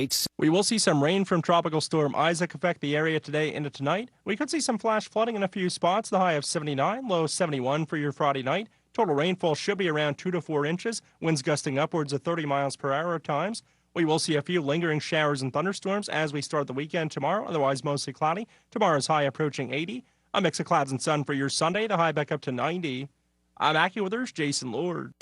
We will see some rain from Tropical Storm Isaac affect the area today into tonight. We could see some flash flooding in a few spots, the high of 79, low 71 for your Friday night. Total rainfall should be around 2 to 4 inches, winds gusting upwards of 30 miles per hour at times. We will see a few lingering showers and thunderstorms as we start the weekend tomorrow, otherwise mostly cloudy. Tomorrow's high approaching 80. A mix of clouds and sun for your Sunday, the high back up to 90. I'm AccuWeather's Jason Lord.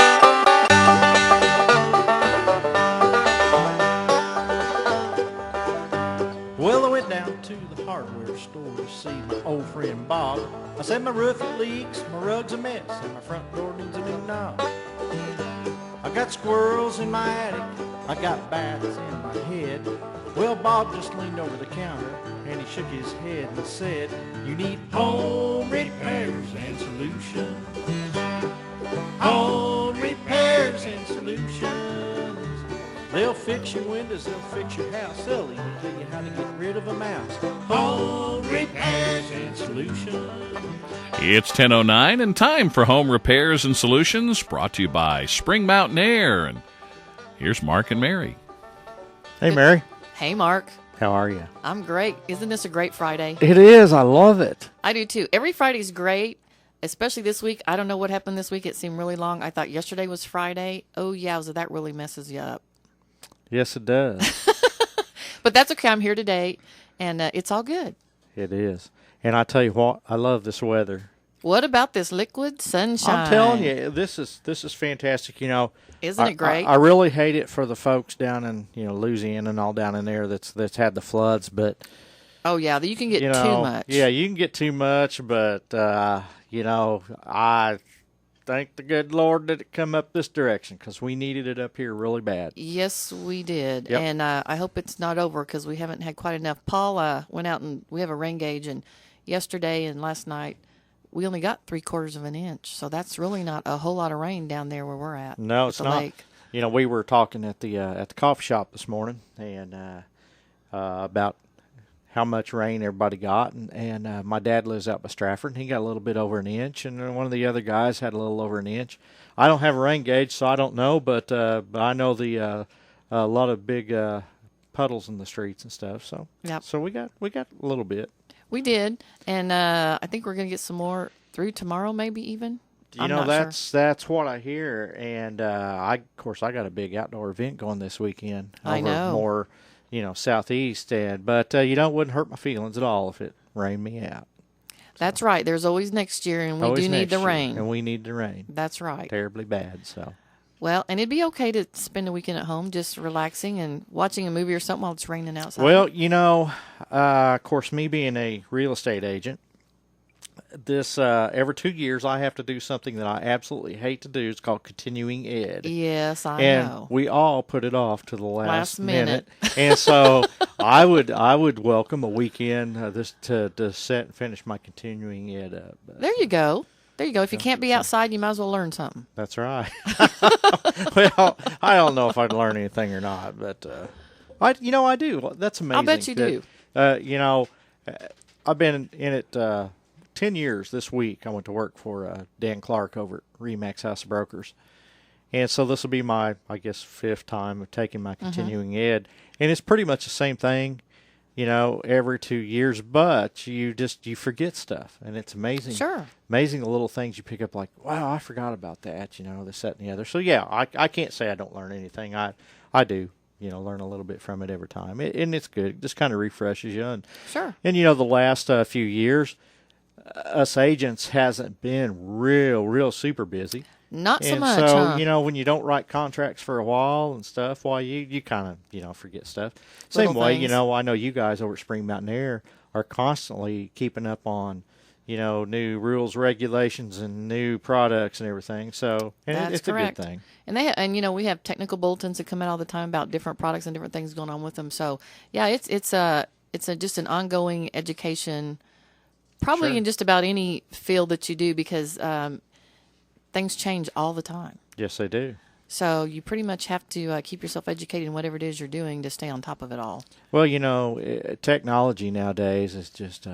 Well, I went down to the hardware store to see my old friend Bob. I said my roof it leaks, my rug's a mess, and my front door needs a new knob. I got squirrels in my attic, I got bats in my head. Well, Bob just leaned over the counter and he shook his head and said, "You need home repairs and solutions. Home repairs and solutions. They'll fix your windows, they'll fix your house, they'll even tell you how to get rid of a mouse. Home repairs and solutions." It's 10:09 and time for Home Repairs and Solutions, brought to you by Spring Mountain Air. And here's Mark and Mary. Hey, Mary. Hey, Mark. How are you? I'm great. Isn't this a great Friday? It is. I love it. I do, too. Every Friday's great, especially this week. I don't know what happened this week. It seemed really long. I thought yesterday was Friday. Oh, yeah, so that really messes you up. Yes, it does. But that's okay. I'm here today, and it's all good. It is. And I tell you what, I love this weather. What about this liquid sunshine? I'm telling you, this is fantastic. You know, Isn't it great? I really hate it for the folks down in Louisiana and all down in there that's had the floods, but oh yeah, you can get too much. Yeah, you can get too much, but I thank the good Lord that it come up this direction because we needed it up here really bad. Yes, we did, Yep. and I hope it's not over because we haven't had quite enough. Paul went out and we have a rain gauge, and yesterday and last night we only got 3/4 of an inch, so that's really not a whole lot of rain down there where we're at. No, it's the not. Lake. We were talking at the coffee shop this morning and about how much rain everybody got, and my dad lives out by Stratford, and he got a little bit over an inch, and one of the other guys had a little over an inch. I don't have a rain gauge, so I don't know, but I know a lot of big puddles in the streets and stuff. So Yep. So we got a little bit. We did, and I think we're going to get some more through tomorrow, maybe even. I'm not sure. That's what I hear, and I got a big outdoor event going this weekend. I over know. More, southeast, but it wouldn't hurt my feelings at all if it rained me out. That's right. There's always next year, and we Always do need next the year, rain. and we need the rain That's right. terribly bad. So Well, and it'd be okay to spend a weekend at home just relaxing and watching a movie or something while it's raining outside. well, of course, me being a real estate agent, this every 2 years I have to do something that I absolutely hate to do. It's called continuing ed. Yes, I And know. we all put it off to the last minute. And so I would welcome a weekend this to set and finish my continuing ed up. There you go. There you go. If you can't be outside, you might as well learn something. That's right. Well, I don't know if I'd learn anything or not, but I do. That's amazing. I'll bet you do. I've been in it 10 years this week. I went to work for Dan Clark over at Remax House of Brokers. And so this will be my, I guess, 5th time of taking my continuing ed. And it's pretty much the same thing, every 2 years, but you forget stuff. And it's amazing. Sure. Amazing the little things you pick up like, wow, I forgot about that, this, that, and the other. So, yeah, I can't say I don't learn anything. I do, learn a little bit from it every time. And it's good. It just kind of refreshes you. And, Sure. And, the last few years, us agents hasn't been real super busy. Not so And much, so, huh? when you don't write contracts for a while and stuff, you kind of, forget stuff. Little Same way, things. I know you guys over at Spring Mountain Air are constantly keeping up on, new rules, regulations, and new products and everything. So, and That's it's correct. a good thing. And we have technical bulletins that come out all the time about different products and different things going on with them. So, yeah, it's just an ongoing education, probably Sure. in just about any field that you do, because things change all the time. Yes, they do. So you pretty much have to keep yourself educated in whatever it is you're doing to stay on top of it all. Well, technology nowadays is just,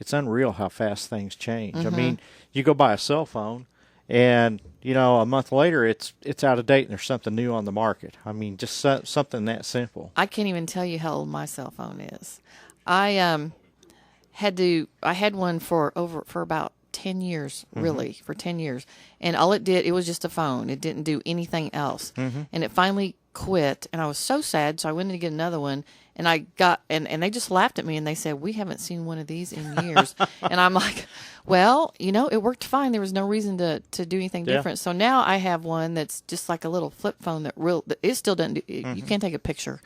it's unreal how fast things change. I mean, you go buy a cell phone And a month later, it's out of date, and there's something new on the market. I mean, just something that simple. I can't even tell you how old my cell phone is. I had one for about 10 years, really, for 10 years. And all it was just a phone. It didn't do anything else. And it finally quit, and I was so sad, so I went in to get another one, and I got, and they just laughed at me, and they said, we haven't seen one of these in years. And I'm like, well, it worked fine. There was no reason to do anything different. So now I have one that's just like a little flip phone that it still doesn't do, you can't take a picture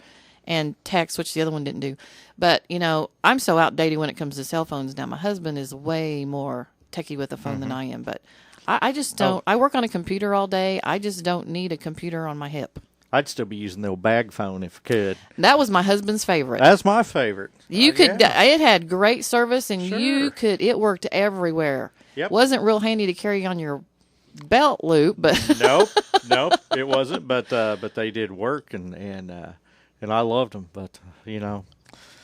and text, which the other one didn't do. But, I'm so outdated when it comes to cell phones now. My husband is way more techie with a phone than I am, but I just don't. I work on a computer all day. I just don't need a computer on my hip. I'd still be using the old bag phone if I could. That was my husband's favorite. That's my favorite. You could. Yeah. It had great service, and Sure. it worked everywhere. Yep. Wasn't real handy to carry on your belt loop, but Nope, it wasn't. But they did work, and I loved them. But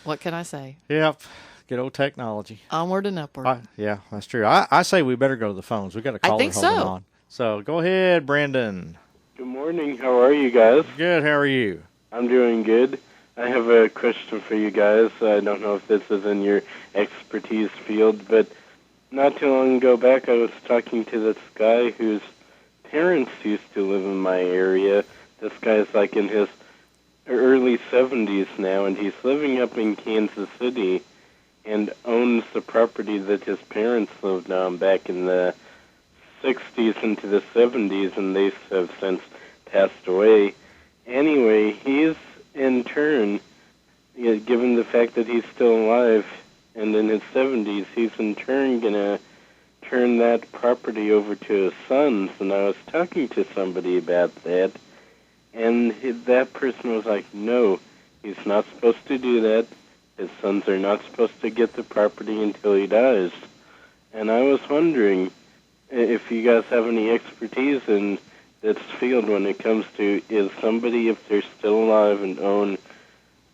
what can I say? yep, good old technology. Onward and upward. Yeah, that's true. I say we better go to the phones. We got a caller think holding so. on. So go ahead, Brandon. Good morning. How are you guys? Good. How are you? I'm doing good. I have a question for you guys. I don't know if this is in your expertise field, but not too long ago back, I was talking to this guy whose parents used to live in my area. This guy's like in his early 70s now, and he's living up in Kansas City and owns the property that his parents lived on back in the 60s into the 70s, and they have since passed away. Anyway, he's in turn, given the fact that he's still alive and in his 70s, he's in turn going to turn that property over to his sons. And I was talking to somebody about that, and that person was like, no, he's not supposed to do that. His sons are not supposed to get the property until he dies. And I was wondering if you guys have any expertise in this field when it comes to, is somebody, if they're still alive and own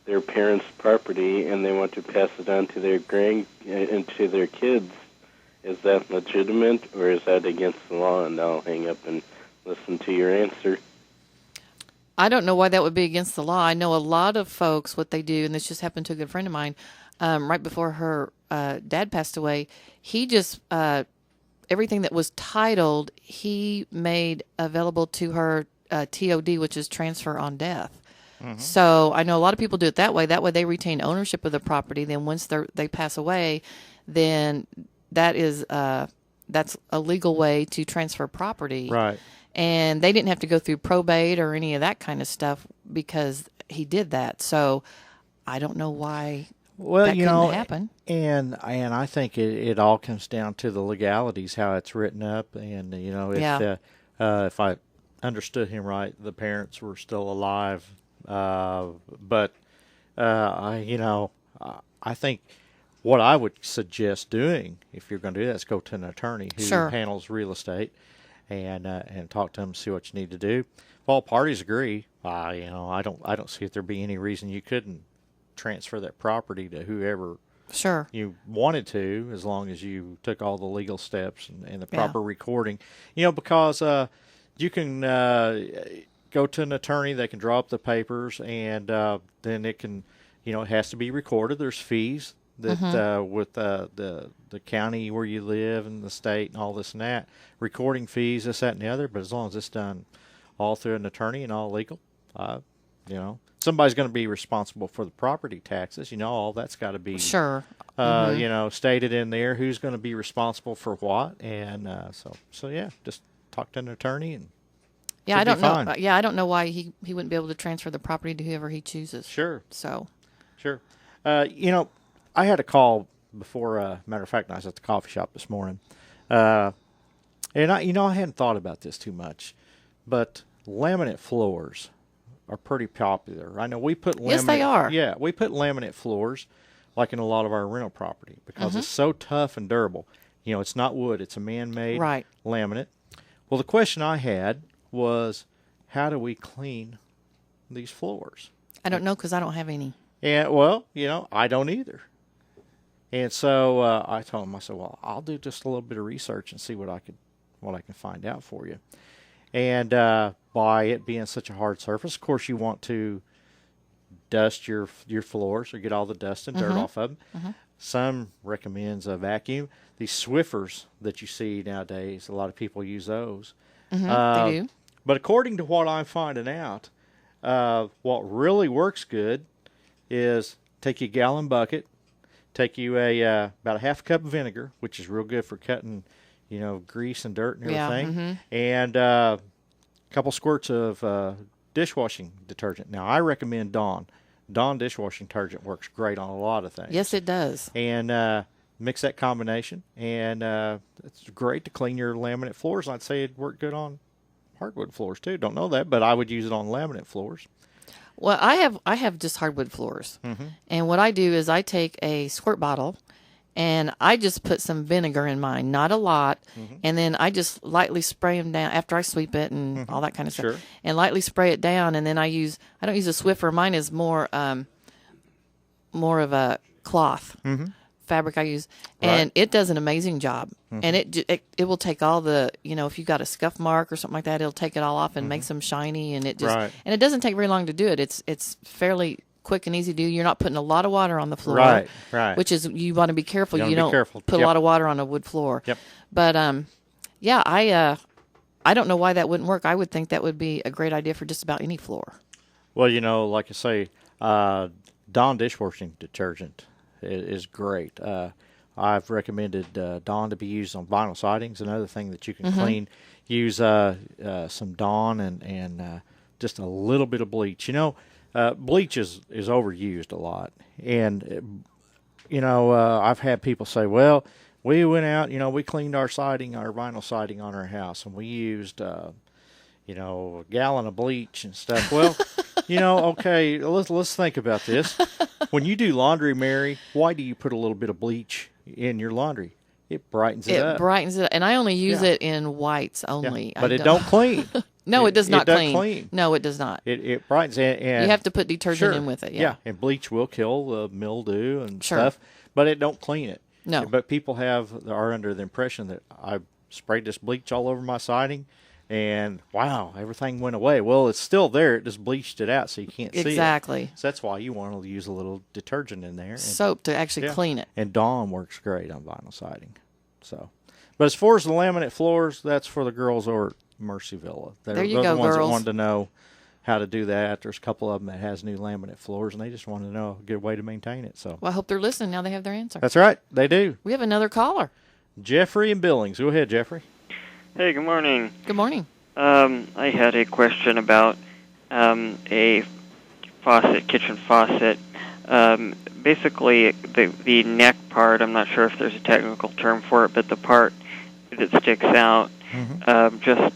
their parents' property and they want to pass it on to their to their kids, is that legitimate or is that against the law? And I'll hang up and listen to your answer. I don't know why that would be against the law. I know a lot of folks, what they do, and this just happened to a good friend of mine, right before her dad passed away, he just, everything that was titled, he made available to her TOD, which is transfer on death. So I know a lot of people do it that way. That way they retain ownership of the property. Then once they pass away, then that's a legal way to transfer property. Right. And they didn't have to go through probate or any of that kind of stuff because he did that. So I don't know why Well, that couldn't happen. And I think it all comes down to the legalities, how it's written up, and if I understood him right, the parents were still alive, but I think what I would suggest doing if you're going to do that is go to an attorney who handles real estate, and talk to them, see what you need to do. If all parties agree, I don't see if there be any reason you couldn't transfer that property to whoever you wanted to, as long as you took all the legal steps and the proper recording. Because you can go to an attorney, they can draw up the papers, and then it can, it has to be recorded. There's fees that with the county where you live and the state and all this and that, recording fees, this, that, and the other. But as long as it's done all through an attorney and all legal, somebody's going to be responsible for the property taxes. All that's got to be stated in there. Who's going to be responsible for what? And just talk to an attorney and I don't know. I don't know why he wouldn't be able to transfer the property to whoever he chooses. Sure. So. Sure. I had a call before. Matter of fact, I was at the coffee shop this morning, and I hadn't thought about this too much, but laminate floors are pretty popular. I know we put laminate. Yes, they are. Yeah, we put laminate floors, like in a lot of our rental property, because it's so tough and durable. It's not wood; it's a man-made laminate. Well, the question I had was, how do we clean these floors? I don't know because I don't have any. And well, I don't either. And so I told him, I said, well, I'll do just a little bit of research and see what what I can find out for you. And by it being such a hard surface, of course, you want to dust your floors or get all the dust and dirt off of them. Some recommends a vacuum. These Swiffers that you see nowadays, a lot of people use those. They do. But according to what I'm finding out, what really works good is take you a gallon bucket, take you about a half cup of vinegar, which is real good for cutting, grease and dirt and everything, and a couple squirts of dishwashing detergent. Now, I recommend Dawn. Dawn dishwashing detergent works great on a lot of things. Yes, it does. And mix that combination, and it's great to clean your laminate floors. I'd say it'd work good on hardwood floors too. Don't know that, but I would use it on laminate floors. Well, I have just hardwood floors, and what I do is I take a squirt bottle, and I just put some vinegar in mine, not a lot, and then I just lightly spray them down after I sweep it and all that kind of stuff, and lightly spray it down, and then I don't use a Swiffer. Mine is more of a cloth. Fabric I use, and it does an amazing job. And it will take all the, if you got a scuff mark or something like that, it'll take it all off and makes them shiny, and it just and it doesn't take very long to do it. It's fairly quick and easy to do. You're not putting a lot of water on the floor, right. Which is, you want to be careful. You don't put a Yep. lot of water on a wood floor. Yep. But I don't know why that wouldn't work. I would think that would be a great idea for just about any floor. Well, like I say, Dawn dishwashing detergent is great. I've recommended Dawn to be used on vinyl sidings. Another thing that you can clean, use some Dawn and just a little bit of bleach. Bleach is overused a lot. And, I've had people say, well, we went out, we cleaned our vinyl siding on our house, and we used, a gallon of bleach and stuff. Well, okay, let's think about this. When you do laundry, Mary, why do you put a little bit of bleach in your laundry? It brightens it up. It brightens it up. And I only use it in whites only. But it don't clean. No, it does not doesn't clean. No, it does not. It brightens it. And you have to put detergent in with it. Yeah. And bleach will kill mildew and stuff, but it don't clean it. No. But people are under the impression that I sprayed this bleach all over my siding, and wow, everything went away. Well, it's still there. It just bleached it out, so you can't see it. Exactly. So that's why you want to use a little detergent in there. Soap to actually clean it. And Dawn works great on vinyl siding. So, but as far as the laminate floors, that's for the girls over at Mercy Villa. There you they're go, the ones girls. that wanted to know how to do that. There's a couple of them that has new laminate floors, and they just want to know a good way to maintain it. So, Well, I hope they're listening. Now they have their answer. that's right. They do. We have another caller. Jeffrey in Billings. Go ahead, Jeffrey. Hey, good morning. Good morning. I had a question about a kitchen faucet. Basically, the neck part, I'm not sure if there's a technical term for it, but the part that sticks out just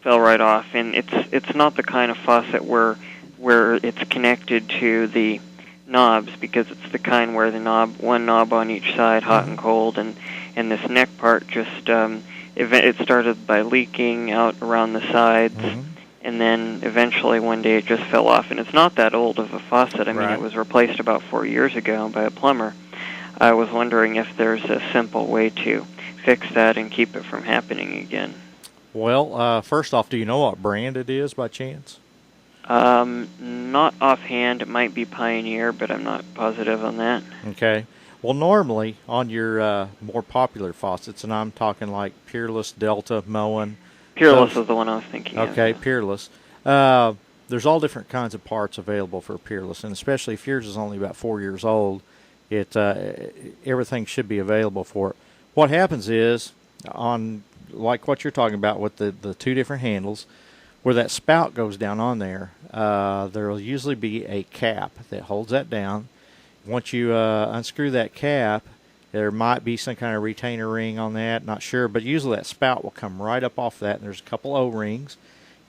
fell right off. And it's not the kind of faucet where it's connected to the knobs, because it's the kind where one knob on each side, hot and cold, and this neck part just it started by leaking out around the sides, and then eventually one day it just fell off. And it's not that old of a faucet. I mean, it was replaced about 4 years ago by a plumber. I was wondering if there's a simple way to fix that and keep it from happening again. Well, first off, do you know what brand it is by chance? Not offhand. It might be Pioneer, but I'm not positive on that. Okay. Well, normally on your more popular faucets, and I'm talking like Peerless, Delta, Moen. Peerless is the one I was thinking of. Okay, Peerless. There's all different kinds of parts available for Peerless, and especially if yours is only about 4 years old, everything should be available for it. What happens is, on like what you're talking about with the two different handles, where that spout goes down on there, there will usually be a cap that holds that down. Once you unscrew that cap, there might be some kind of retainer ring on that, not sure, but usually that spout will come right up off that, and there's a couple O-rings.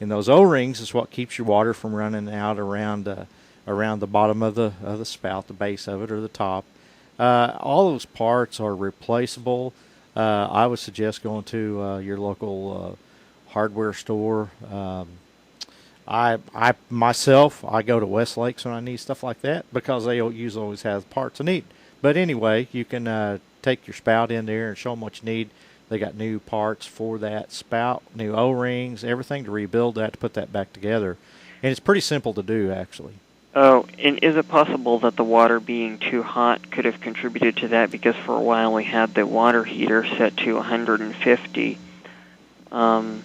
And those O-rings is what keeps your water from running out around the bottom of the spout, the base of it, or the top. All those parts are replaceable. I would suggest going to your local hardware store. I myself go to Westlakes when I need stuff like that, because they usually always have parts I need. But anyway, you can take your spout in there and show them what you need. They got new parts for that spout, new O-rings, everything to rebuild that, to put that back together. And it's pretty simple to do, actually. Oh, and is it possible that the water being too hot could have contributed to that? Because for a while we had the water heater set to 150. And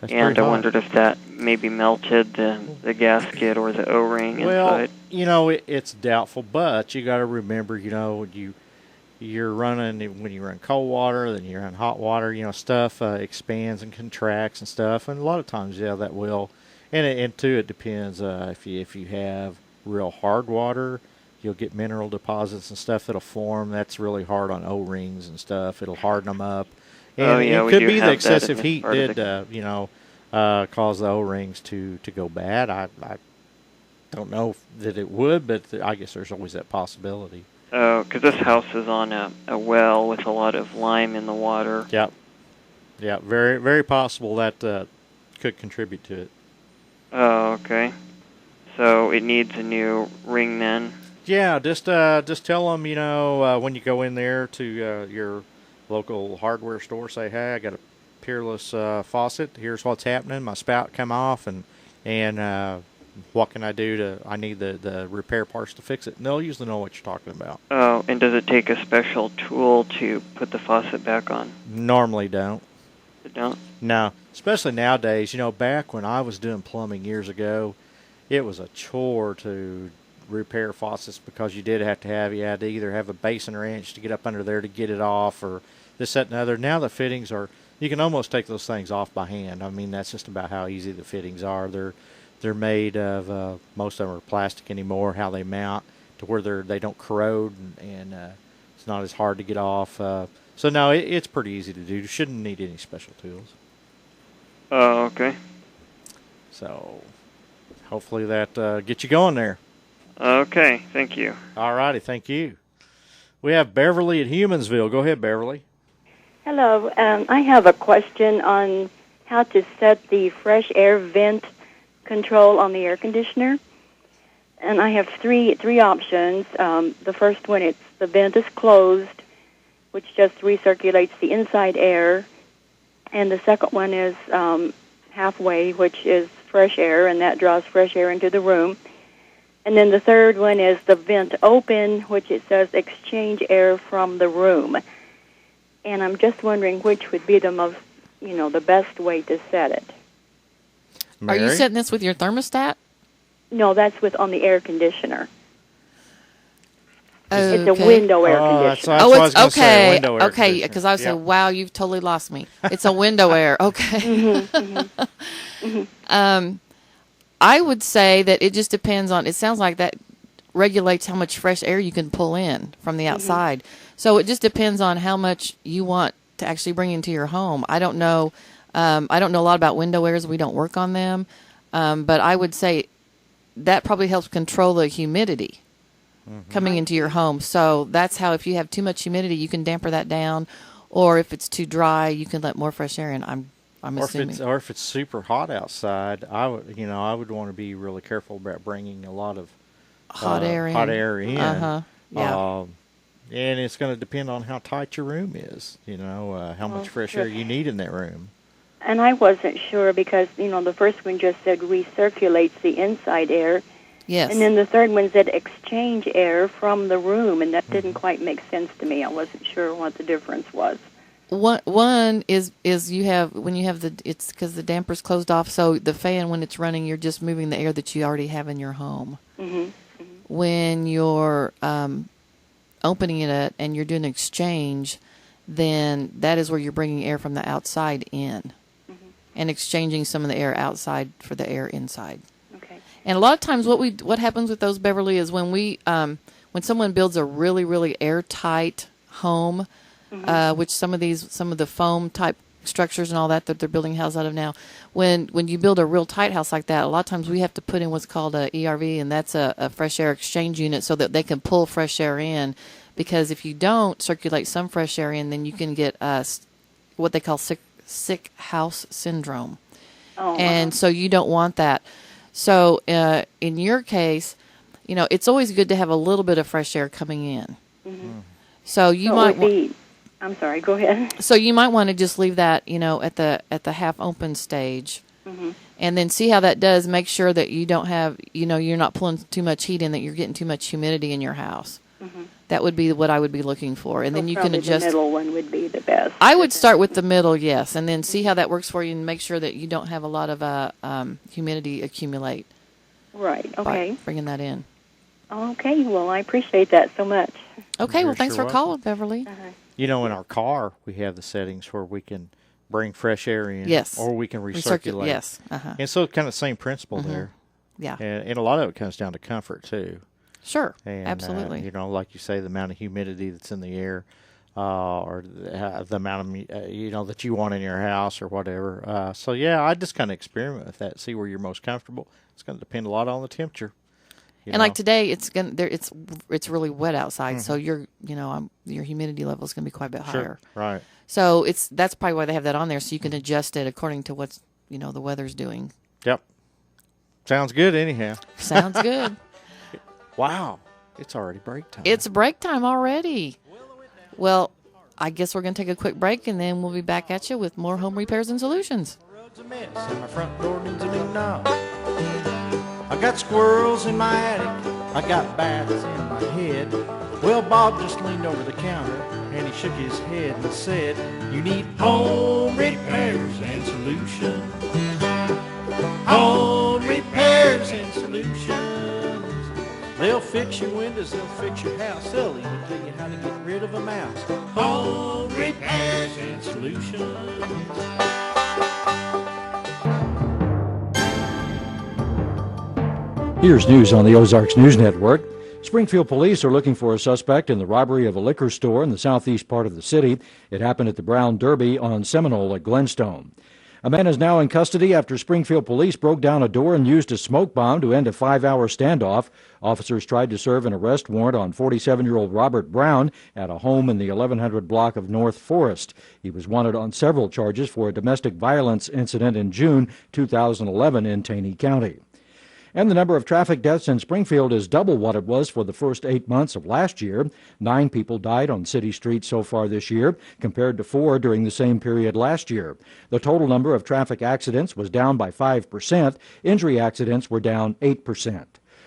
I wondered if that maybe melted the gasket or the O-ring inside. It's doubtful, but you got to remember, you're running, when you run cold water, then you run hot water, stuff expands and contracts and stuff, and a lot of times, that will. And too, it depends. If you have real hard water, you'll get mineral deposits and stuff that'll form. That's really hard on O-rings and stuff. It'll harden them up. And it could be the excessive heat did, cause the O-rings to go bad. I don't know that it would, but I guess there's always that possibility. Oh, because this house is on a well with a lot of lime in the water. Yep. Yeah, very, very possible that could contribute to it. Oh, okay. So it needs a new ring then? Yeah, just tell them, when you go in there to your local hardware store, say, hey, I got a Peerless faucet. Here's what's happening. My spout come off, and what can I do I need the repair parts to fix it. And they'll usually know what you're talking about. Oh, and does it take a special tool to put the faucet back on? Normally don't. It don't? No, especially nowadays. Back when I was doing plumbing years ago, it was a chore to repair faucets because you had to either have a basin wrench to get up under there to get it off, or this, that, and the other. Now the fittings you can almost take those things off by hand. I mean, that's just about how easy the fittings are. They're made of, most of them are plastic anymore, how they mount to where they don't corrode, and it's not as hard to get off. So no, it's pretty easy to do. You shouldn't need any special tools. Oh, okay. So hopefully that gets you going there. Okay, thank you. All righty, thank you. We have Beverly at Humansville. Go ahead, Beverly. Hello. I have a question on how to set the fresh air vent control on the air conditioner. And I have three options. The first one, it's the vent is closed, which just recirculates the inside air. And the second one is halfway, which is fresh air, and that draws fresh air into the room. And then the third one is the vent open, which it says exchange air from the room. And I'm just wondering which would be the most, the best way to set it. Mary? Are you setting this with your thermostat? No, that's on the air conditioner. Okay. It's a window air conditioner. That's what I was gonna say, okay. window air Okay, conditioner. because I was Yep. saying, wow, you've totally lost me. It's a window air. Okay. I would say that it just depends on. It sounds like that regulates how much fresh air you can pull in from the outside. So it just depends on how much you want to actually bring into your home. I don't know. I don't know a lot about window airs. We don't work on them. But I would say that probably helps control the humidity coming into your home. So that's how, if you have too much humidity, you can damper that down. Or if it's too dry, you can let more fresh air in. I'm assuming. Or if it's super hot outside, I would want to be really careful about bringing a lot of hot air in. Yeah. Yeah. And it's going to depend on how tight your room is. How much fresh air you need in that room. And I wasn't sure because, the first one just said recirculates the inside air. Yes. And then the third one said exchange air from the room, and that didn't quite make sense to me. I wasn't sure what the difference was. One is you have, when you have it's because the damper's closed off, so the fan, when it's running, you're just moving the air that you already have in your home. When you're opening it and you're doing an exchange, then that is where you're bringing air from the outside in and exchanging some of the air outside for the air inside. Okay. And a lot of times what happens with those, Beverly, is when when someone builds a really, really airtight home, which some of the foam type structures and all that they're building houses out of now, when you build a real tight house like that, a lot of times we have to put in what's called a ERV, and that's a fresh air exchange unit, so that they can pull fresh air in. Because if you don't circulate some fresh air in, then you can get what they call sick house syndrome. And so you don't want that. So in your case, it's always good to have a little bit of fresh air coming in. So you might I'm sorry, go ahead. So you might want to just leave that, at the half open stage, and then see how that does. Make sure that you don't have, you're not pulling too much heat in, that you're getting too much humidity in your house. That would be what I would be looking for, and then you can adjust. The middle one would be the best. I would start with the middle, yes, and then see how that works for you, and make sure that you don't have a lot of humidity accumulate. Right. Okay. By bringing that in. Okay. Well, I appreciate that so much. Okay. Well, thanks sure for calling, Beverly. In our car, we have the settings where we can bring fresh air in. Yes. Or we can recirculate. Yes. And so kind of the same principle there. Yeah. And a lot of it comes down to comfort, too. Sure. And, absolutely. Like you say, the amount of humidity that's in the air, or the amount of, that you want in your house or whatever. So, yeah, I just kind of experiment with that, see where you're most comfortable. It's going to depend a lot on the temperature. And like today, it's really wet outside, so your humidity level is going to be quite a bit higher. Right. So that's probably why they have that on there, so you can adjust it according to what's the weather's doing. Yep. Sounds good, anyhow. Sounds good. Wow, it's already break time. It's break time already. Well, I guess we're going to take a quick break, and then we'll be back at you with more home repairs and solutions. My rug's a mess, and my front door needs a new knob. I got squirrels in my attic, I got bats in my head. Well, Bob just leaned over the counter, and he shook his head and said, "You need home repairs and solutions. Home repairs and solutions. They'll fix your windows, they'll fix your house, they'll even tell you how to get rid of a mouse. Home repairs and solutions." Here's news on the Ozarks News Network. Springfield police are looking for a suspect in the robbery of a liquor store in the southeast part of the city. It happened at the Brown Derby on Seminole at Glenstone. A man is now in custody after Springfield police broke down a door and used a smoke bomb to end a 5-hour standoff. Officers tried to serve an arrest warrant on 47-year-old Robert Brown at a home in the 1100 block of North Forest. He was wanted on several charges for a domestic violence incident in June 2011 in Taney County. And the number of traffic deaths in Springfield is double what it was for the first 8 months of last year. 9 people died on city streets so far this year, compared to 4 during the same period last year. The total number of traffic accidents was down by 5%. Injury accidents were down 8%.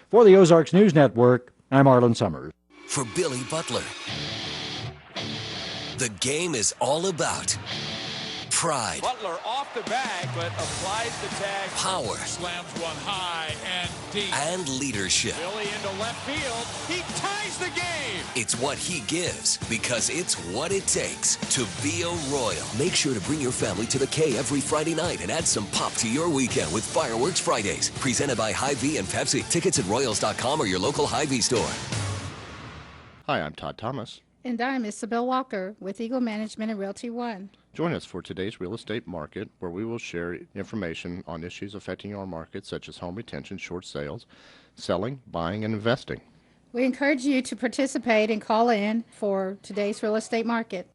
For the Ozarks News Network, I'm Arlen Summers. For Billy Butler, the game is all about pride. Butler off the bag, but applies the tag. Power. Slams one high and deep. And leadership. Billy into left field. He ties the game. It's what he gives because it's what it takes to be a Royal. Make sure to bring your family to the K every Friday night and add some pop to your weekend with Fireworks Fridays. Presented by Hy-Vee and Pepsi. Tickets at Royals.com or your local Hy-Vee store. Hi, I'm Todd Thomas. And I'm Isabel Walker with Eagle Management and Realty One. Join us for today's real estate market, where we will share information on issues affecting our market, such as home retention, short sales, selling, buying, and investing. We encourage you to participate and call in for today's real estate market.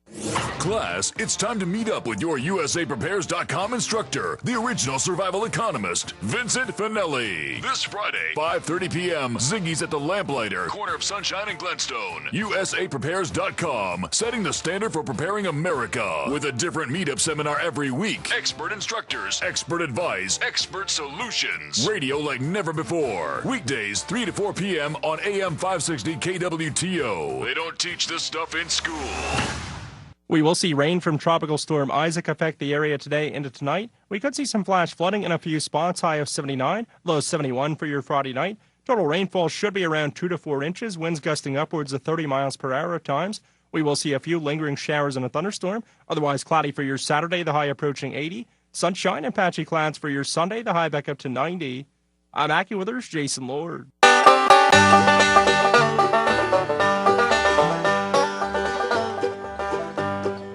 Class, it's time to meet up with your USAPrepares.com instructor, the original survival economist, Vincent Finelli. This Friday, 5:30 p.m., Ziggy's at the Lamplighter, corner of Sunshine and Glenstone. USAPrepares.com, setting the standard for preparing America. With a different meetup seminar every week. Expert instructors, expert advice, expert solutions. Radio like never before. Weekdays, 3 to 4 p.m. on AM 560 KWTO. They don't teach this stuff in school. We will see rain from Tropical Storm Isaac affect the area today into tonight. We could see some flash flooding in a few spots, high of 79, low 71 for your Friday night. Total rainfall should be around 2 to 4 inches, winds gusting upwards of 30 miles per hour at times. We will see a few lingering showers and a thunderstorm. Otherwise cloudy for your Saturday, the high approaching 80. Sunshine and patchy clouds for your Sunday, the high back up to 90. I'm AccuWeather's Jason Lord.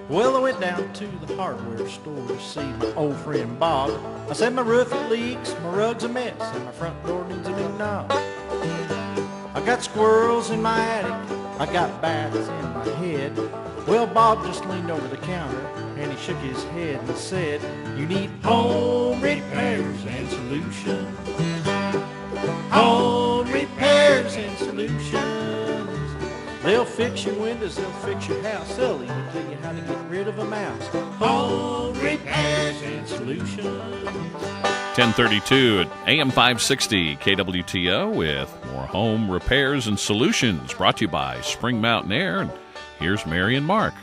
Well, I went down to the hardware store to see my old friend Bob. I said my roof it leaks, my rug's a mess, and my front door needs a new knob. I got squirrels in my attic, I got bats in my head. Well, Bob just leaned over the counter, and he shook his head and said, "You need home repairs and solutions. Home repairs and solutions. They'll fix your windows, they'll fix your house, they'll even tell you how to get rid of a mouse. Home repairs and solutions. 1032 at AM 560 KWTO with more home repairs and solutions brought to you by Spring Mountain Air. And here's Mary and Mark.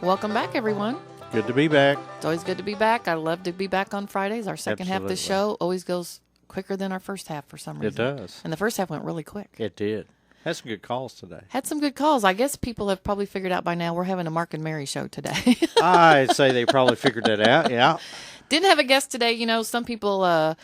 Welcome back, everyone. Good to be back. It's always good to be back. I love to be back on Fridays. Our second half of the show always goes quicker than our first half for some reason. It does. And the first half went really quick. It did. Had some good calls today. Had some good calls. I guess people have probably figured out by now we're having a Mark and Mary show today. I'd say they probably figured that out, yeah. Didn't have a guest today. You know, some people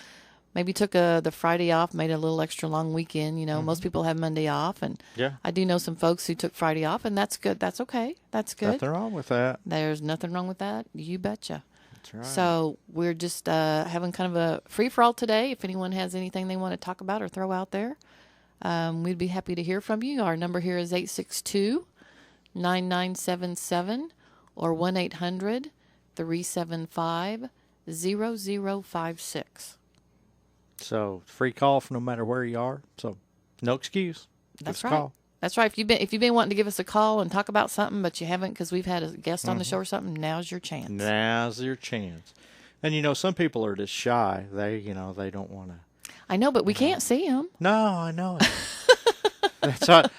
maybe took the Friday off, made a little extra long weekend. You know, most people have Monday off. And yeah. I do know some folks who took Friday off, and that's good. That's okay. That's good. Nothing wrong with that. There's nothing wrong with that. You betcha. That's right. So we're just having kind of a free-for-all today. If anyone has anything they want to talk about or throw out there, we'd be happy to hear from you. Our number here is 862-9977 or 1-800-375-0056. So free call for no matter where you are. So no excuse. That's Give us a right. call. That's right. If you've been wanting to give us a call and talk about something, but you haven't because we've had a guest on the show or something, now's your chance. Now's your chance. And you know, some people are just shy. They don't want to. I know, but we can't see them. No, I know it. That's what,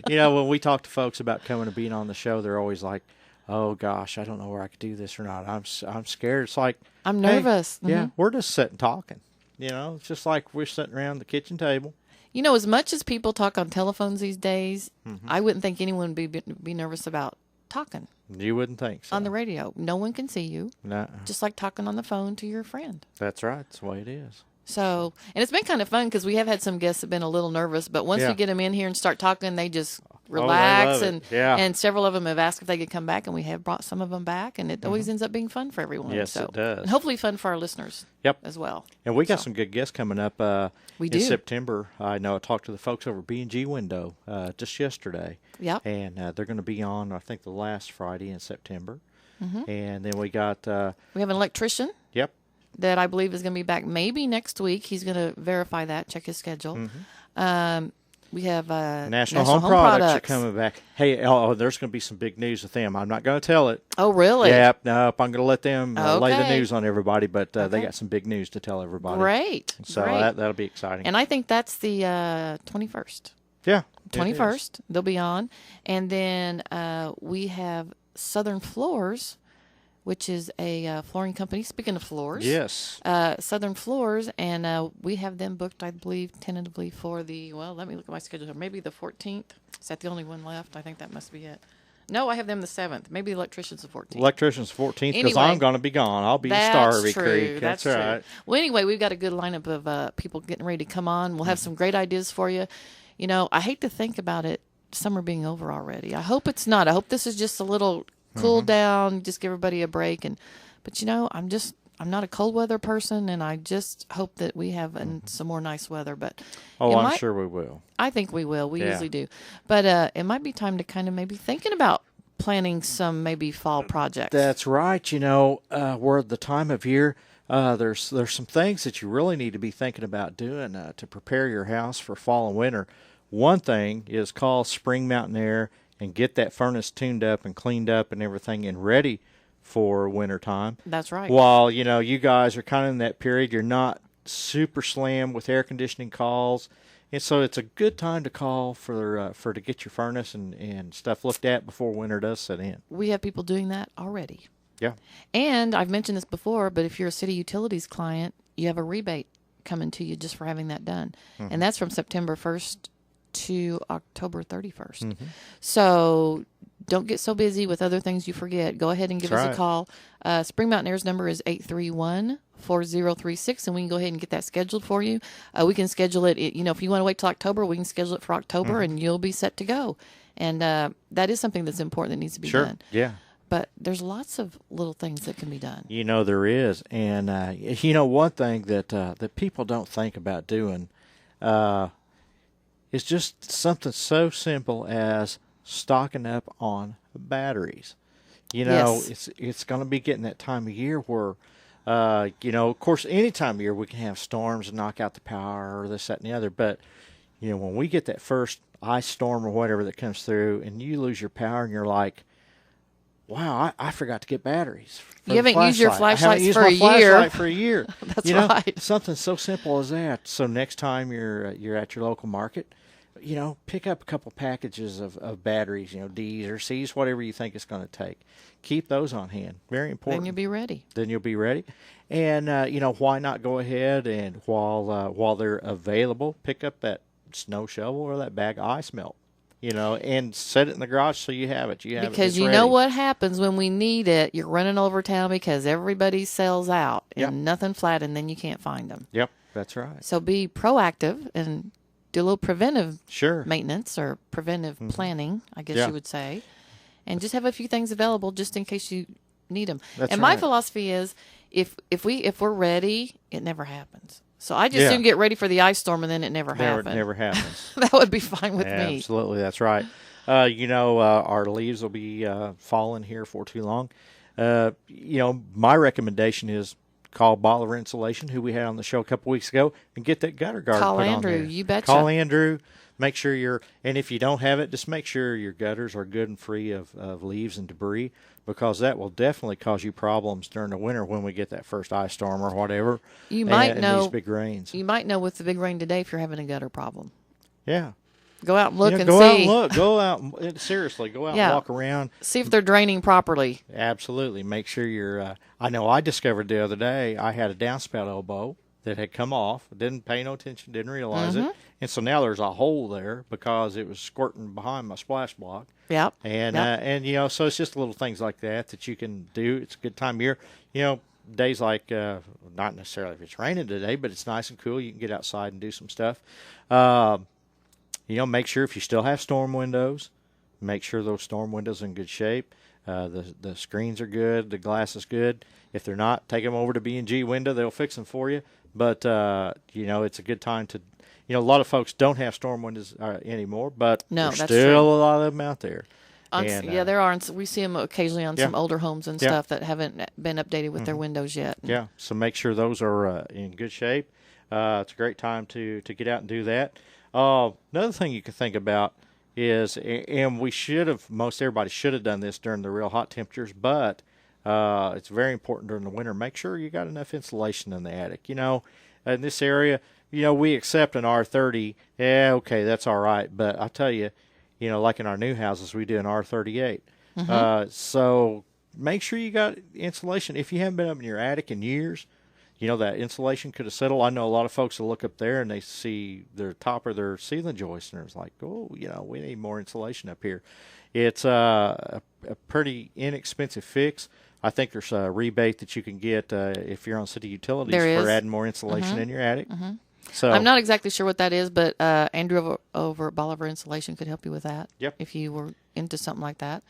when we talk to folks about coming and being on the show, they're always like, "Oh gosh, I don't know where I could do this or not. I'm scared." It's like I'm nervous. Hey, yeah, we're just sitting talking. It's just like we're sitting around the kitchen table. You know, as much as people talk on telephones these days, I wouldn't think anyone would be nervous about talking. You wouldn't think so. On the radio. No one can see you. No. Just like talking on the phone to your friend. That's right. That's the way it is. So, and it's been kind of fun because we have had some guests that have been a little nervous, but once we get them in here and start talking, they just relax. And several of them have asked if they could come back, and we have brought some of them back, and it always ends up being fun for everyone. Yes, it does. And hopefully fun for our listeners as well. And we got some good guests coming up in September. I know I talked to the folks over at B&G Window just yesterday. Yep. And they're going to be on, I think, the last Friday in September. And then we got... we have an electrician. Yep. That I believe is going to be back maybe next week. He's going to verify that, check his schedule. We have National Home Products are coming back. Hey, there's going to be some big news with them. I'm not going to tell it. Oh, really? Yep. Nope. I'm going to let them lay the news on everybody, but they got some big news to tell everybody. Great. So Great. that'll be exciting. And I think that's the 21st. Yeah. 21st. They'll be on. And then we have Southern Floors, which is a flooring company. Speaking of floors. Yes. Southern Floors, and we have them booked, I believe, tentatively for let me look at my schedule here. Maybe the 14th. Is that the only one left? I think that must be it. No, I have them the 7th. Maybe the electrician's the 14th. Electrician's 14th because anyway, I'm going to be gone. I'll be in Starvey Creek. That's right. Well, anyway, we've got a good lineup of people getting ready to come on. We'll have some great ideas for you. You know, I hate to think about it, summer being over already. I hope it's not. I hope this is just a little cool down, just give everybody a break. But I'm not a cold weather person, and I just hope that we have some more nice weather. But I'm sure we will. I think we will. We usually do. But it might be time to kind of maybe thinking about planning some maybe fall projects. That's right. We're at the time of year. There's some things that you really need to be thinking about doing to prepare your house for fall and winter. One thing is call Spring Mountain Air and get that furnace tuned up and cleaned up and everything and ready for wintertime. That's right. While, you guys are kind of in that period, you're not super slammed with air conditioning calls. And so it's a good time to call for to get your furnace and stuff looked at before winter does set in. We have people doing that already. Yeah. And I've mentioned this before, but if you're a City Utilities client, you have a rebate coming to you just for having that done. And that's from September 1st to October 31st. So don't get so busy with other things you forget. Go ahead and give us a call. Spring Mountain Air's number is 831-4036, and we can go ahead and get that scheduled for you. We can schedule it, if you want to wait till October, we can schedule it for October, and you'll be set to go. And that is something that's important that needs to be done. Yeah. But there's lots of little things that can be done. There is. And, one thing that people don't think about doing is just something so simple as stocking up on batteries. It's going to be getting that time of year where, of course, any time of year we can have storms and knock out the power or this, that, and the other. But, when we get that first ice storm or whatever that comes through, and you lose your power, and you're like, wow, I forgot to get batteries. You haven't used your flashlights for a year. Flashlight for a year. That's right. Something so simple as that. So next time you're at your local market, pick up a couple packages of batteries, D's or C's, whatever you think it's going to take. Keep those on hand. Very important. Then you'll be ready. And, why not go ahead and while they're available, pick up that snow shovel or that bag of ice melt, and set it in the garage so you have it. Because you know what happens when we need it. You're running over town because everybody sells out and nothing flat, and then you can't find them. Yep, that's right. So be proactive and do a little preventive Sure. maintenance or preventive planning, I guess you would say, and just have a few things available just in case you need them. That's and my right. philosophy is if we're ready, it never happens. So I just soon get ready for the ice storm, and then it never happens. Never happens. That would be fine with me. Absolutely, that's right. Our leaves will be falling here for too long. My recommendation is call Bolivar Insulation, who we had on the show a couple weeks ago, and get that gutter guard Call put Andrew, on there. you betcha. Call Andrew. Make sure and if you don't have it, just make sure your gutters are good and free of leaves and debris, because that will definitely cause you problems during the winter when we get that first ice storm or whatever. You might know these big rains. You might know with the big rain today if you're having a gutter problem. Yeah. Go out and look and go see. Out and look. Go out. Seriously, go out and walk around. See if they're draining properly. Absolutely. Make sure you're. I know I discovered the other day I had a downspout elbow that had come off. Didn't pay no attention. Didn't realize it. And so now there's a hole there because it was squirting behind my splash block. Yep. And so it's just little things like that you can do. It's a good time of year. Days like not necessarily if it's raining today, but it's nice and cool. You can get outside and do some stuff. Make sure if you still have storm windows, make sure those storm windows are in good shape. The screens are good. The glass is good. If they're not, take them over to B&G Window. They'll fix them for you. But, it's a good time to, a lot of folks don't have storm windows anymore, but there's still a lot of them out there. There are. We see them occasionally on some older homes and stuff that haven't been updated with their windows yet. Yeah, so make sure those are in good shape. It's a great time to get out and do that. Another thing you can think about is, and most everybody should have done this during the real hot temperatures, but it's very important during the winter. Make sure you got enough insulation in the attic. In this area, we accept an R30. Yeah, okay, that's all right. But I tell you, like in our new houses, we do an R38. So make sure you got insulation. If you haven't been up in your attic in years, that insulation could have settled. I know a lot of folks will look up there and they see their top of their ceiling joist, and it's like, we need more insulation up here. It's a pretty inexpensive fix. I think there's a rebate that you can get if you're on city utilities for adding more insulation in your attic. So I'm not exactly sure what that is, but Andrew over at Bolivar Insulation could help you with that. Yep. If you were into something like that.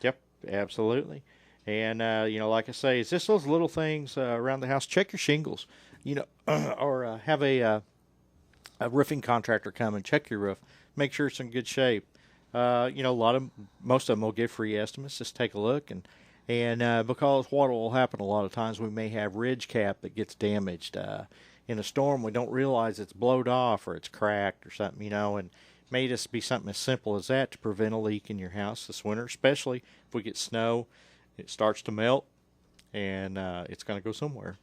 Yep, absolutely. And, like I say, it's just those little things around the house. Check your shingles, or have a roofing contractor come and check your roof. Make sure it's in good shape. Most of them will give free estimates. Just take a look. And because what will happen a lot of times, we may have ridge cap that gets damaged. In a storm, we don't realize it's blowed off or it's cracked or something, and it may just be something as simple as that to prevent a leak in your house this winter, especially if we get snow. It starts to melt, and it's going to go somewhere.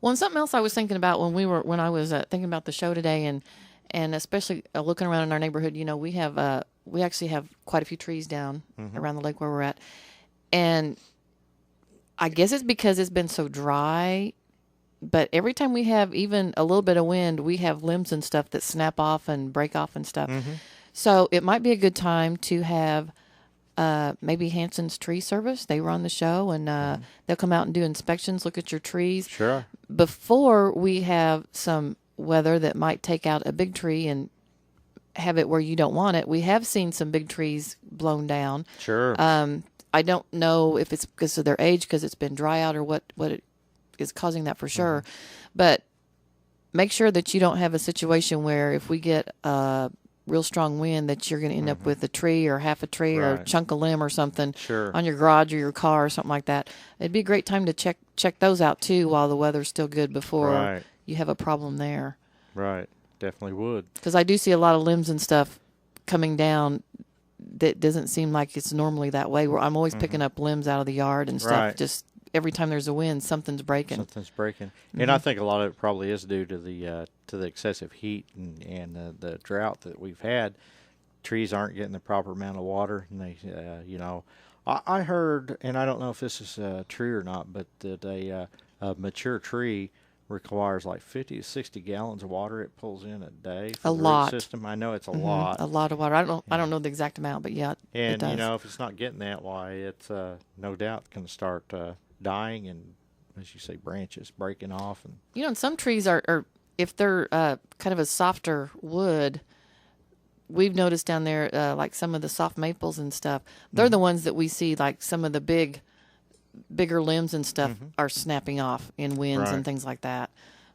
Well, and something else I was thinking about when I was thinking about the show today, and especially looking around in our neighborhood, we actually have quite a few trees down around the lake where we're at, and I guess it's because it's been so dry. But every time we have even a little bit of wind, we have limbs and stuff that snap off and break off and stuff. So it might be a good time to have maybe Hanson's Tree Service. They run the show, and they'll come out and do inspections, look at your trees. Sure. Before we have some weather that might take out a big tree and have it where you don't want it. We have seen some big trees blown down. Sure. I don't know if it's because of their age, because it's been dry out, or what it is causing that for sure. But make sure that you don't have a situation where if we get a real strong wind that you're going to end up with a tree or half a tree or a chunk of limb or something on your garage or your car or something like that. It'd be a great time to check those out too while the weather's still good before you have a problem there. Right. Definitely would. Because I do see a lot of limbs and stuff coming down that doesn't seem like it's normally that way. Where I'm always picking up limbs out of the yard and stuff. Right. Just every time there's a wind, something's breaking. Something's breaking, and I think a lot of it probably is due to the excessive heat and the drought that we've had. Trees aren't getting the proper amount of water, and they, I heard, and I don't know if this is true or not, but that a mature tree requires like 50 to 60 gallons of water it pulls in a day for A the root lot. system. I know it's a lot. A lot of water. I don't know the exact amount, but yeah, it And does. if it's not getting that, why it's no doubt going to start dying and, as you say, branches breaking off. And And some trees are if they're kind of a softer wood. We've noticed down there, like some of the soft maples and stuff. They're the ones that we see, like some of the bigger limbs and stuff are snapping off in winds Right. and things like that.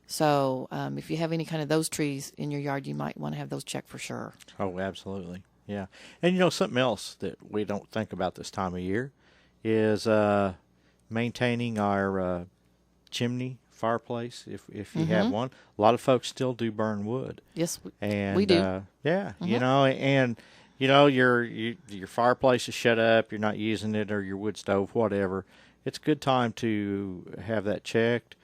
So if you have any kind of those trees in your yard, you might want to have those checked for sure. Oh, absolutely. Yeah. And something else that we don't think about this time of year is maintaining our chimney fireplace if you have one. A lot of folks still do burn wood. Yes, And we do. yeah, your fireplace is shut up, you're not using it, or your wood stove, whatever. It's a good time to have that checked.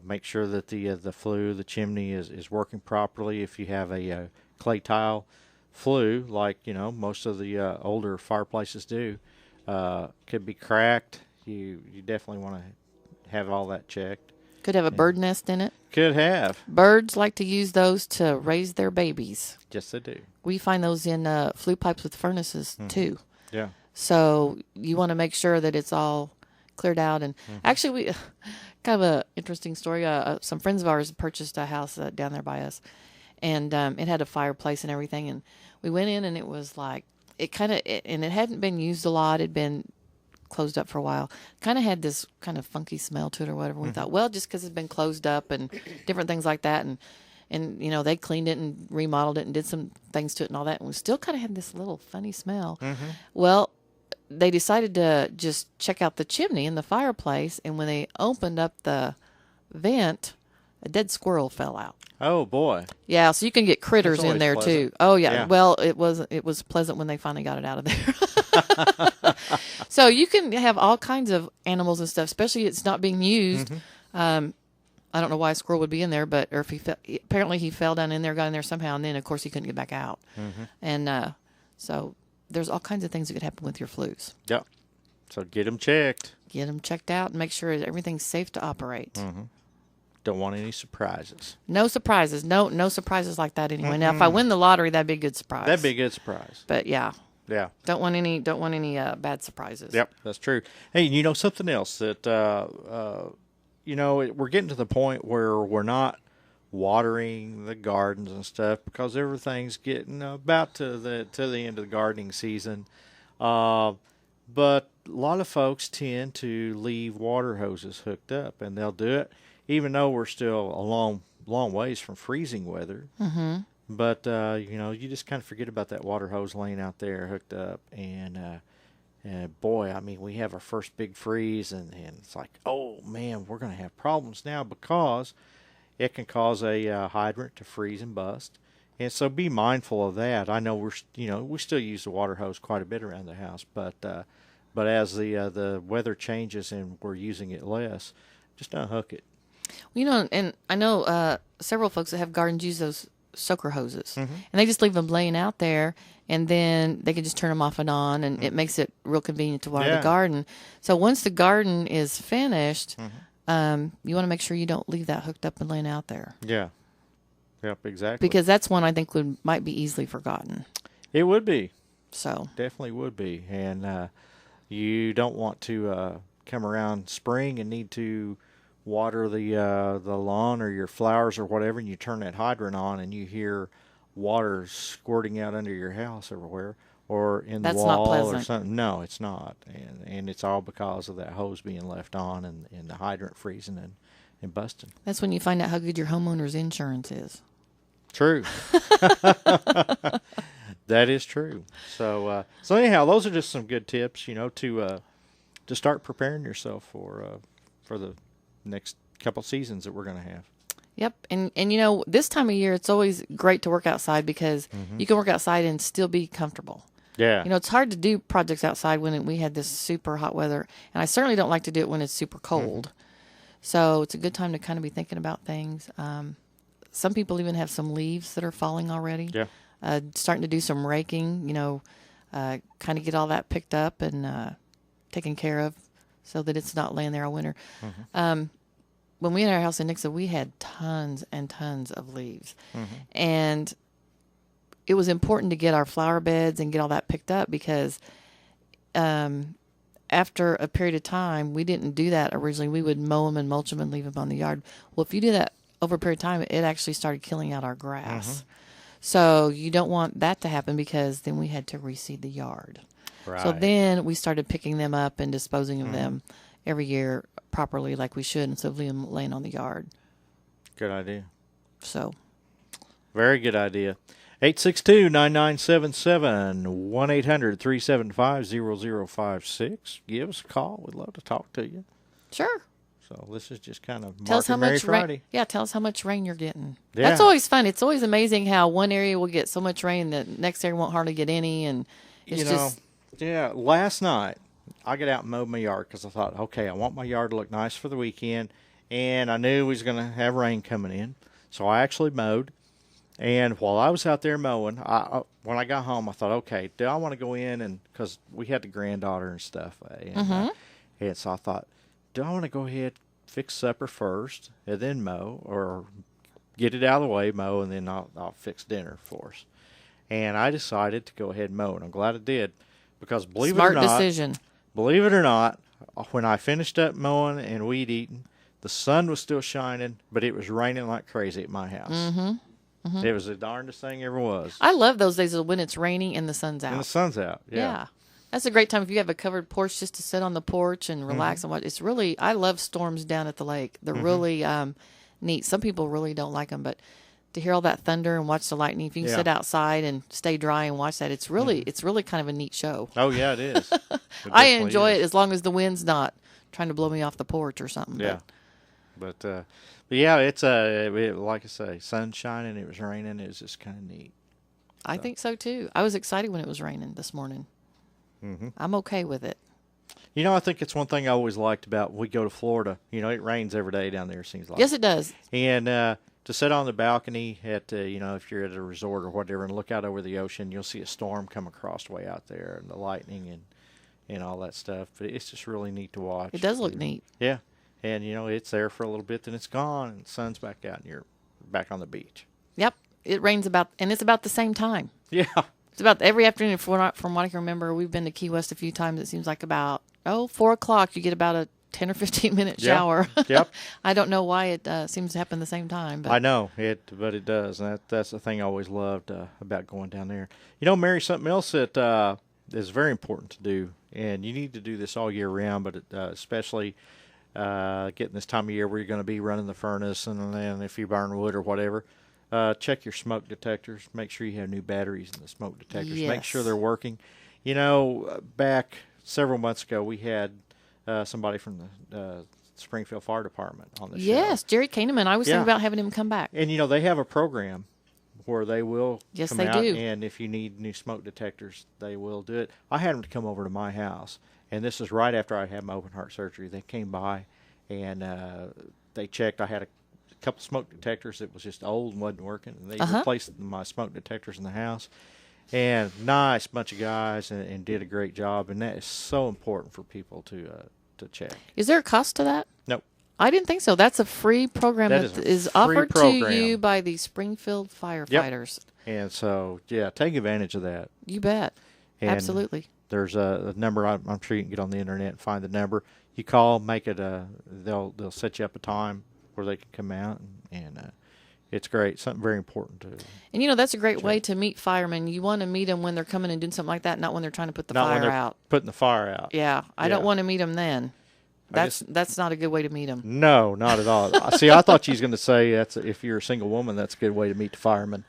Make sure that the flue, the chimney is working properly. If you have a clay tile flue, like most of the older fireplaces do, could be cracked. You definitely want to have all that checked. Could have a bird nest in it. Could have. Birds like to use those to raise their babies. Yes, they do. We find those in flue pipes with furnaces too. Yeah. So you want to make sure that it's all cleared out. And actually, we kind of a interesting story. Some friends of ours purchased a house down there by us, and it had a fireplace and everything. And we went in, and it was like and it hadn't been used a lot. It'd been closed up for a while. Kind of had this kind of funky smell to it or whatever. We thought, well, just because it's been closed up and different things like that, and they cleaned it and remodeled it and did some things to it and all that, and we still kind of had this little funny smell. Well, they decided to just check out the chimney and the fireplace, and when they opened up the vent, a dead squirrel fell out. Oh boy. Yeah, so you can get critters That's in always there pleasant. too. Oh yeah. Yeah. Well, it was pleasant when they finally got it out of there. So you can have all kinds of animals and stuff, especially it's not being used. I don't know why a squirrel would be in there, or if apparently he fell down in there, got in there somehow, and then of course he couldn't get back out. And so there's all kinds of things that could happen with your flues. Yep. So get them checked. Get them checked out and make sure everything's safe to operate. Don't want any surprises. No surprises. No surprises like that anyway. Now, if I win the lottery, that'd be a good surprise. That'd be a good surprise. But yeah, Yeah. don't want any bad surprises. Yep, that's true. Hey, something else that we're getting to the point where we're not watering the gardens and stuff because everything's getting about to the end of the gardening season. But a lot of folks tend to leave water hoses hooked up, and they'll do it even though we're still a long ways from freezing weather. But you just kind of forget about that water hose laying out there hooked up, and boy, I mean, we have our first big freeze, and it's like, oh man, we're going to have problems now because it can cause a hydrant to freeze and bust. And so be mindful of that. I know we still use the water hose quite a bit around the house, but as the weather changes and we're using it less, just unhook it. Well, and I know several folks that have gardens use those soaker hoses, and they just leave them laying out there, and then they can just turn them off and on, and it makes it real convenient to water the garden. So once the garden is finished, you want to make sure you don't leave that hooked up and laying out there. Yeah. Yep, exactly. Because that's one I think might be easily forgotten. It would be. So definitely would be, and you don't want to come around spring and need to water the lawn or your flowers or whatever, and you turn that hydrant on and you hear water squirting out under your house everywhere or in the wall or something. No, it's not, and it's all because of that hose being left on and the hydrant freezing and busting. That's when you find out how good your homeowner's insurance is. True. That is true. So anyhow, those are just some good tips, to start preparing yourself for the next couple seasons that we're going to have. Yep. And you know, this time of year, it's always great to work outside because you can work outside and still be comfortable. Yeah. You know, it's hard to do projects outside when we had this super hot weather. And I certainly don't like to do it when it's super cold. So it's a good time to kind of be thinking about things. Some people even have some leaves that are falling already. Yeah. Starting to do some raking, you know, kind of get all that picked up and taken care of so that it's not laying there all winter. When we had our house in Nixa, we had tons and tons of leaves. And it was important to get our flower beds and get all that picked up because after a period of time, we didn't do that originally. We would mow them and mulch them and leave them on the yard. Well, if you do that over a period of time, it actually started killing out our grass. So you don't want that to happen because then we had to reseed the yard. Right. So then we started picking them up and disposing of them every year properly like we should instead of leaving them laying on the yard. Good idea. So. Very good idea. 862-9977, 1-800-375-0056. Give us a call. We'd love to talk to you. Sure. So this is just kind of Tell us how Merry much Friday. rain. Yeah, tell us how much rain you're getting. Yeah. That's always fun. It's always amazing how one area will get so much rain that next area won't hardly get any, and it's just. Yeah. Last night I got out and mowed my yard because I thought, okay, I want my yard to look nice for the weekend, and I knew we was going to have rain coming in, so I actually mowed. And while I was out there mowing, when I got home, I thought, okay, do I want to go in and because we had the granddaughter and stuff, and so I thought, do I want to go ahead, fix supper first, and then mow, or get it out of the way, mow, and then I'll fix dinner for us? And I decided to go ahead and mow, and I'm glad I did, because believe it or not, decision. Believe it or not, when I finished up mowing and weed eating, the sun was still shining, but it was raining like crazy at my house. It was the darndest thing ever was. I love those days when it's raining and the sun's out. And the sun's out, yeah. That's a great time if you have a covered porch just to sit on the porch and relax and watch. It's really, I love storms down at the lake. They're really neat. Some people really don't like them, but to hear all that thunder and watch the lightning, if you can sit outside and stay dry and watch that, it's really kind of a neat show. Oh, yeah, it is. I enjoy it as long as the wind's not trying to blow me off the porch or something. Yeah. But yeah, it's like I say, sun shining, it was raining, it was just kind of neat. I think so too. I was excited when it was raining this morning. I'm okay with it. You know, I think it's one thing I always liked about we go to Florida. You know, it rains every day down there, it seems like. Yes, it does. And to sit on the balcony at, you know, if you're at a resort or whatever, and look out over the ocean, you'll see a storm come across way out there, and the lightning and all that stuff. But it's just really neat to watch. It does look neat. Yeah. And, you know, it's there for a little bit, then it's gone, and the sun's back out, and you're back on the beach. Yep. It rains and it's about the same time. Yeah. It's about every afternoon. From what I can remember, we've been to Key West a few times. It seems like about, 4 o'clock, you get about a 10 or 15-minute shower. Yep. I don't know why it seems to happen the same time. But I know, but it does. And that's the thing I always loved about going down there. You know, Mary, something else that is very important to do, and you need to do this all year round, but especially getting this time of year where you're going to be running the furnace, and then if you burn wood or whatever, check your smoke detectors. Make sure you have new batteries in the smoke detectors. Yes. Make sure they're working. You know, back several months ago, we had somebody from the Springfield Fire Department on the show. Yes, Jerry Kahneman. I was thinking about having him come back. And, you know, they have a program where they will come out, do. and if you need new smoke detectors, they will do it. I had them to come over to my house, and this is right after I had my open heart surgery. They came by, and they checked. I had a couple smoke detectors that was just old and wasn't working, and they replaced my smoke detectors in the house. And nice bunch of guys, and did a great job, and that is so important for people to check. Is there a cost to that? Nope. I didn't think so. That's a free program that is offered to you by the Springfield firefighters. Yep. And so, yeah, take advantage of that. You bet. And absolutely. There's a number. I'm sure you can get on the internet and find the number. You call, make it they'll set you up a time where they can come out, and it's great. Something very important to. And, you know, that's a great way to meet firemen. You want to meet them when they're coming and doing something like that, not when they're trying to put the fire out. Putting the fire out. Yeah. I don't want to meet them then. That's not a good way to meet them. No, not at all. See, I thought you was going to say if you're a single woman, that's a good way to meet the fireman.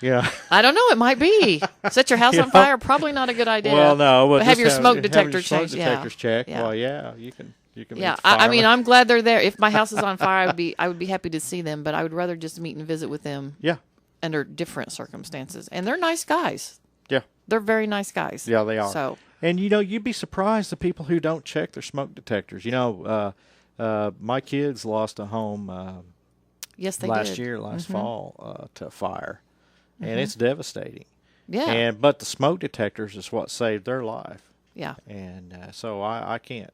Yeah. I don't know. It might be. Set your house on fire. Probably not a good idea. Well, no. But have your smoke detector checked. Detectors checked. Yeah. Well, yeah, you can. You can Yeah, meet I mean, firemen. I'm glad they're there. If my house is on fire, I would be happy to see them, but I would rather just meet and visit with them. Yeah. Under different circumstances, and they're nice guys. Yeah. They're very nice guys. Yeah, they are. So, and you'd be surprised the people who don't check their smoke detectors. My kids lost a home. Yes, they last did. year, last Mhm. fall, to a fire, and Mhm. it's devastating. Yeah. But the smoke detectors is what saved their life. Yeah. And so I can't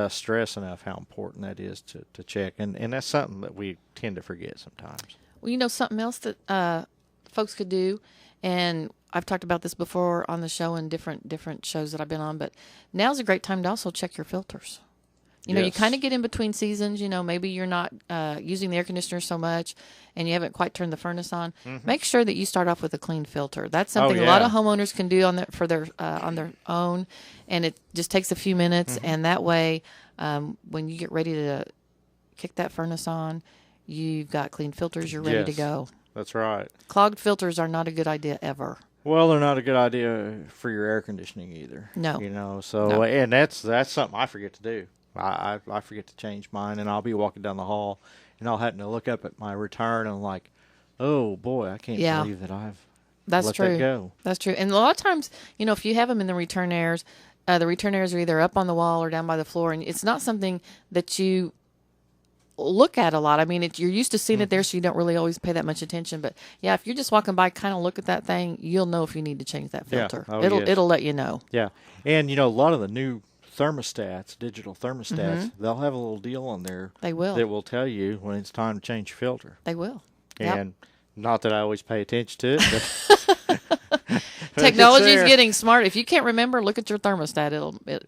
stress enough how important that is to check, and that's something that we tend to forget sometimes. well, something else that folks could do, and I've talked about this before on the show and different shows that I've been on, but now's a great time to also check your filters. You Yes. kind of get in between seasons. Maybe you're not using the air conditioner so much, and you haven't quite turned the furnace on. Mhm. Make sure that you start off with a clean filter. That's something a lot yeah. of homeowners can do on their own, and it just takes a few minutes. Mhm. And that way, when you get ready to kick that furnace on, you've got clean filters. You're ready to Yes, go. That's right. Clogged filters are not a good idea ever. Well, they're not a good idea for your air conditioning either. No. So No. and that's something I forget to do. I forget to change mine, and I'll be walking down the hall, and I'll happen to look up at my return, and I'm like, oh boy, I can't Yeah. believe that I've That's let true. that go. That's true. And a lot of times, if you have them in the return airs are either up on the wall or down by the floor, and it's not something that you look at a lot. I mean, you're used to seeing it there, so you don't really always pay that much attention. But yeah, if you're just walking by, kind of look at that thing, you'll know if you need to change that filter. Yeah. Oh, it'll yes. it'll let you know. Yeah, and a lot of the new thermostats, digital thermostats, Mhm. they'll have a little deal on there. They will. That will tell you when it's time to change your filter. They will. Yep. And not that I always pay attention to it, but Technology is there. getting smart. If you can't remember, look at your thermostat.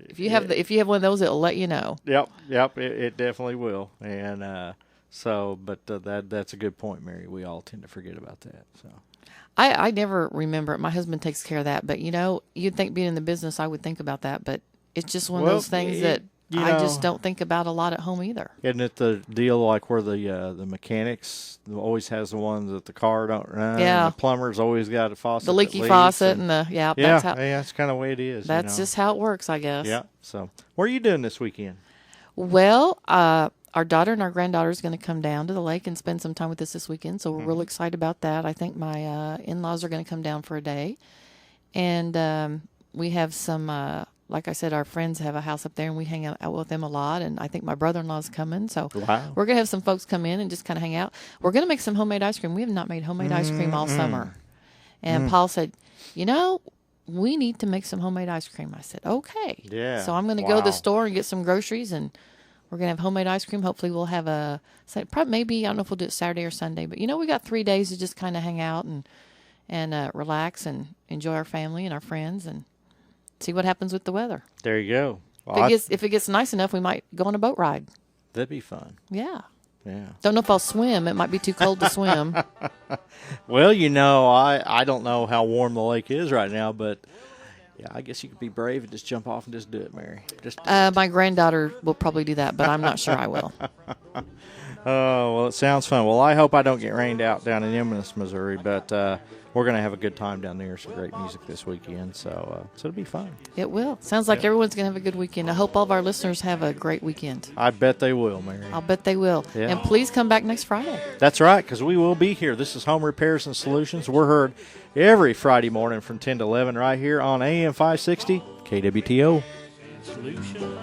If you have one of those, it'll let you know. Yep, it definitely will. And that's a good point, Mary. We all tend to forget about that. So I never remember it. My husband takes care of that. But you'd think being in the business, I would think about that. But it's just one of those things that I just don't think about a lot at home either. isn't it the deal like where the mechanics always has the ones that the car don't run? Yeah. And the plumber's always got a faucet. The that leaky leaks faucet and the that's kind of the way it is. That's just how it works, I guess. Yeah. So what are you doing this weekend? Well, our daughter and our granddaughter is going to come down to the lake and spend some time with us this weekend, so we're real excited about that. I think my in-laws are going to come down for a day, and we have some, like I said, our friends have a house up there, and we hang out with them a lot, and I think my brother-in-law is coming, so Wow. we're going to have some folks come in and just kind of hang out. We're going to make some homemade ice cream. We have not made homemade ice cream all summer, and Paul said, we need to make some homemade ice cream. I said, okay. Yeah. So I'm going to go to the Wow. store and get some groceries, and we're going to have homemade ice cream. Hopefully we'll have probably maybe, I don't know if we'll do it Saturday or Sunday, but we got 3 days to just kind of hang out and relax and enjoy our family and our friends and see what happens with the weather. There you go. Well, If it gets nice enough, we might go on a boat ride. that'd be fun. Yeah. Yeah. Don't know if I'll swim. It might be too cold to swim. Well, I don't know how warm the lake is right now, but yeah, I guess you could be brave and just jump off and just do it, Mary. My granddaughter will probably do that, but I'm not sure I will. Oh, well, it sounds fun. Well, I hope I don't get rained out down in Inverness, Missouri, but we're going to have a good time down there. Some great music this weekend, so it'll be fun. It will. Sounds like everyone's going to have a good weekend. I hope all of our listeners have a great weekend. I bet they will, Mary. I'll bet they will. Yeah. And please come back next Friday. That's right, because we will be here. This is Home Repairs and Solutions. We're heard every Friday morning from 10 to 11 right here on AM 560 KWTO. Solution.